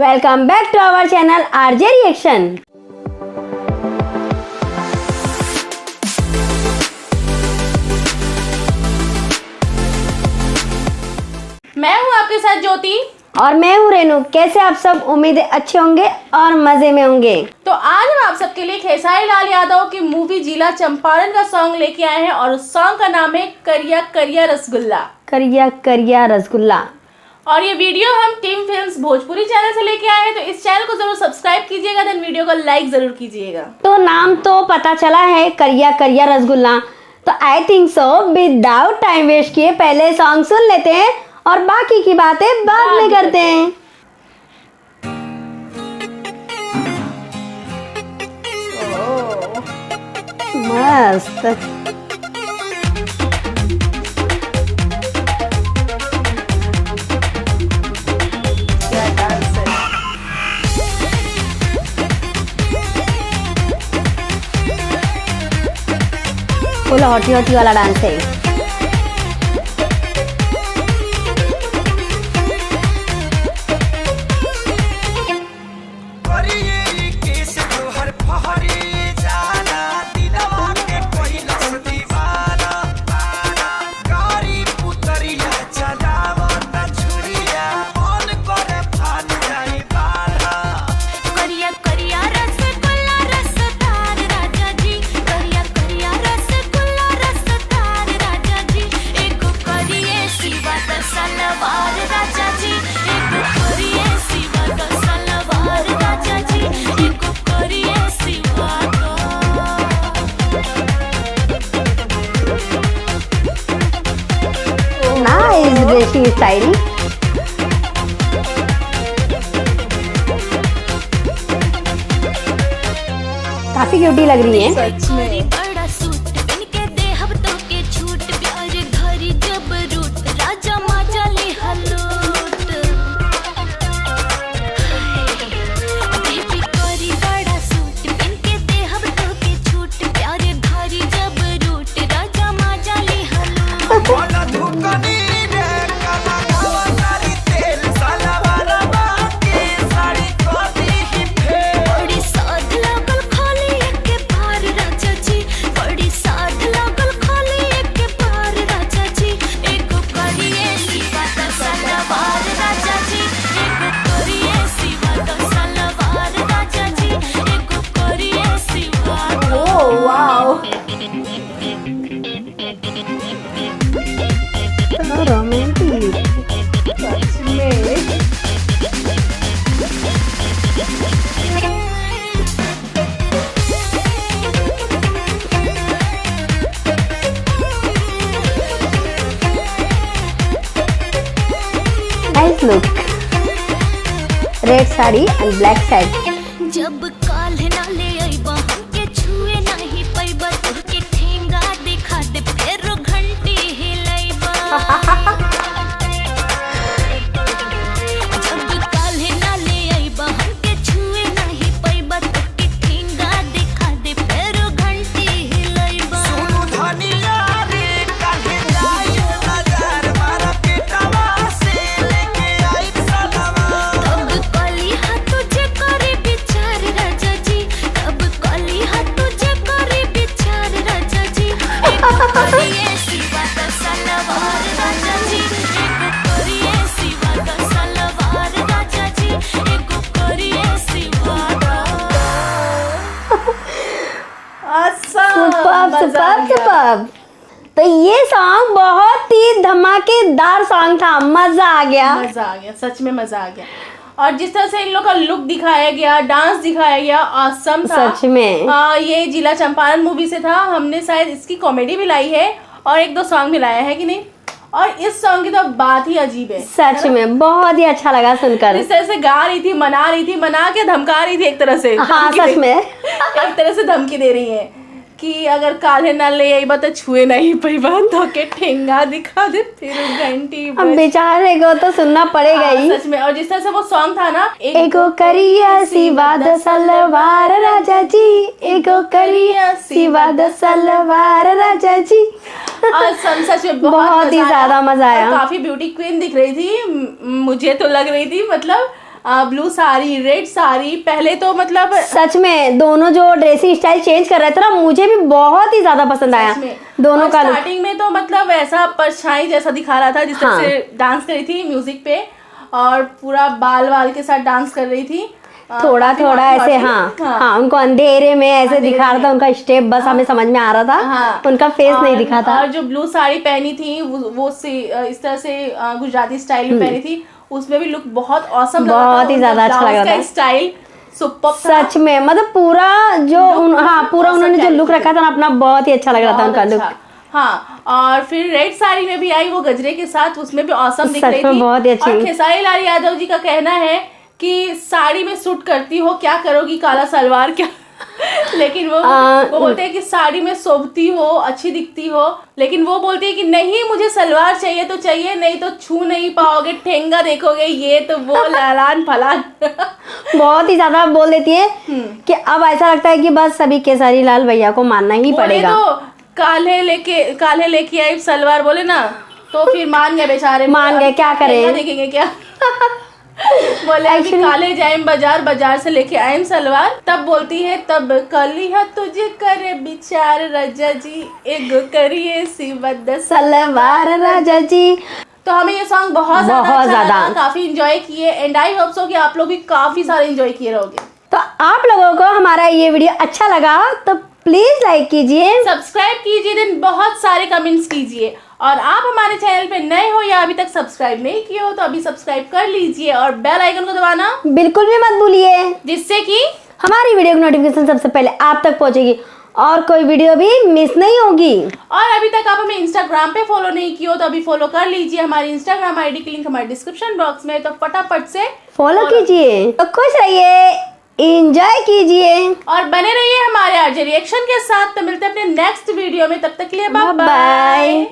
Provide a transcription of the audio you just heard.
Welcome back to our channel RJ reaction. मैं हूँ आपके साथ ज्योति और मैं हूँ रेनू। कैसे आप सब? उम्मीद है अच्छे होंगे और मजे में होंगे। तो आज हम आप सबके लिए खेसारी लाल यादव की मूवी जिला चंपारण का सॉन्ग लेके आए हैं और उस सॉन्ग का नाम है करिया करिया रसगुल्ला। करिया करिया रसगुल्ला। और ये वीडियो हम टीम फिल्म्स भोजपुरी चैनल से लेके आए हैं, तो इस चैनल को जरूर सब्सक्राइब कीजिएगा, देन वीडियो को लाइक जरूर कीजिएगा। तो नाम तो पता चला है करिया करिया रसगुल्ला, तो I think so without time waste किए पहले सॉन्ग सुन लेते हैं और बाकी की बातें बाद में करते हैं। मस्त। फुल हॉटी हॉटी वाला डांस है। ड्रेसिंग स्टाइल काफी क्यूटी लग रही है। सच में nice look. Red sari and black sari. जब काल ना ले आइबा हमके छुए नहीं पैबा, तोहके ठेंगा दिखा दे फेरो घंटी हिलाइबा। जब काल ना ले आइबा हमके छुए नहीं पैबा, तोहके ठेंगा दिखा दे फेरो घंटी हिलाइबा। सुनु धनिया रे काहे जाई बाजार मारा पेटवा से लेके आई सलवा। तब कली हाथ तुझे करे विचार राजा जी, तब कली हाथ तुझे करे विचार राजा जी। एक करिए सिवा का सलवार राजा जी, एक करिए सिवा का सलवार राजा जी, एक करिए सिवा का। Superb superb superb. तो ये सॉन्ग बहुत ही धमाकेदार सॉन्ग था, मजा आ गया। मजा आ गया, सच में मजा आ गया। और जिस तरह से इन लोग का लुक दिखाया गया, डांस दिखाया गया, ऑसम था सच में। ये जिला चंपारण मूवी से था। हमने शायद इसकी कॉमेडी भी लाई है और एक दो सॉन्ग भी लाया है कि नहीं। और इस सॉन्ग की तो बात ही अजीब है। सच में बहुत ही अच्छा लगा सुनकर। जिस तरह से गा रही थी, मना के धमका रही थी एक तरह से। हाँ सच में। एक तरह से धमकी दे रही है कि अगर काले ना ले आई तो छुए नहीं पैबा, तो के ठेंगा दिखा दे फिर घंटी अब बेचारे को तो सुनना पड़ेगा ही। सच में। और जिस तरह से वो सॉन्ग था ना, एगो करिया सिवा द सलवार राजा जी, एगो करिया सिवा द सलवार राजा जी। और सच में बहुत ही ज्यादा मजा आया। काफी ब्यूटी क्वीन दिख रही थी, मुझे तो लग रही थी मतलब ब्लू साड़ी, रेड साड़ी, पहले तो मतलब सच में दोनों जो ड्रेसिंग स्टाइल चेंज कर रहे थे ना, मुझे भी बहुत ही ज्यादा पसंद आया दोनों का लुक। स्टार्टिंग में तो मतलब ऐसा परछाई जैसा दिखा रहा था, जिस तरह हाँ। से डांस कर रही थी म्यूजिक पे, और पूरा बाल के साथ डांस कर रही थी, थोड़ा काफी थोड़ा hot ऐसे, थी। हाँ, उनको अंधेरे में ऐसे दिखा रहा था, उनका स्टेप बस हमें समझ में आ रहा था, हाँ। उनका फेस नहीं दिखा था। और जो ब्लू साड़ी पहनी थी वो इस तरह से गुजराती स्टाइल में पहनी थी, उसमें भी लुक बहुत औसम लग रहा था। बहुत ही ज्यादा अच्छा लग रहा था। स्टाइल सुपर सच में मतलब पूरा जो पूरा उन्होंने जो लुक रखा था ना अपना, बहुत ही अच्छा लग रहा था उनका लुक। हाँ, और फिर रेड साड़ी में भी आई वो गजरे के साथ, उसमें भी औसम दिख सच रही में थी। बहुत ही अच्छी। और खेसारी लाल यादव जी का कहना है कि साड़ी में सूट करती हो, क्या करोगी काला सलवार क्या लेकिन वो बोलते हैं कि साड़ी में शोभती हो, अच्छी दिखती हो, लेकिन वो बोलती है कि नहीं, मुझे सलवार चाहिए तो चाहिए, नहीं तो छू नहीं पाओगे, ठेंगा देखोगे, ये तो वो लालान फलान बहुत ही ज्यादा बोल देती है कि अब ऐसा लगता है कि बस अभी केसरी लाल भैया को मानना ही बोले पड़ेगा। तो काले लेके आई सलवार बोले ना, तो फिर मान गए बेचारे, मान गए, क्या करें? ठेंगा देखेंगे क्या बोले अभी काले जाएम बाजार से लेके आएम सलवार, तब बोलती है तब कली है तुझे करे विचार राजा जी, एगो करिए सिबद सलवार राजा जी। तो हमें ये सॉन्ग बहुत बहुत ज्यादा ज्यादा। काफी इंजॉय किए, एंड आई होप सो कि आप लोग भी काफी सारे इंजॉय किए रहोगे। तो आप लोगों को हमारा ये वीडियो अच्छा लगा तो प्लीज लाइक कीजिए, सब्सक्राइब कीजिए, देन बहुत सारे कमेंट्स कीजिए, और आप हमारे चैनल पे नए हो या अभी तक सब्सक्राइब नहीं किए हो तो अभी सब्सक्राइब कर लीजिए, और बेल आइकन को दबाना बिल्कुल भी मत भूलिए, जिससे कि हमारी वीडियो की नोटिफिकेशन सबसे पहले आप तक पहुंचेगी और कोई वीडियो भी मिस नहीं होगी। और अभी तक आप हमें इंस्टाग्राम पे फॉलो नहीं किए हो तो अभी फॉलो कर लीजिए, हमारी इंस्टाग्राम आईडी की लिंक हमारे डिस्क्रिप्शन बॉक्स में है, तो फटाफट से फॉलो कीजिए। तो खुश रहिए, एंजॉय कीजिए, और बने रहिए हमारे आरजे रिएक्शन के साथ। तो मिलते हैं अपने नेक्स्ट वीडियो में, तब तक के लिए बाय बाय। बाय।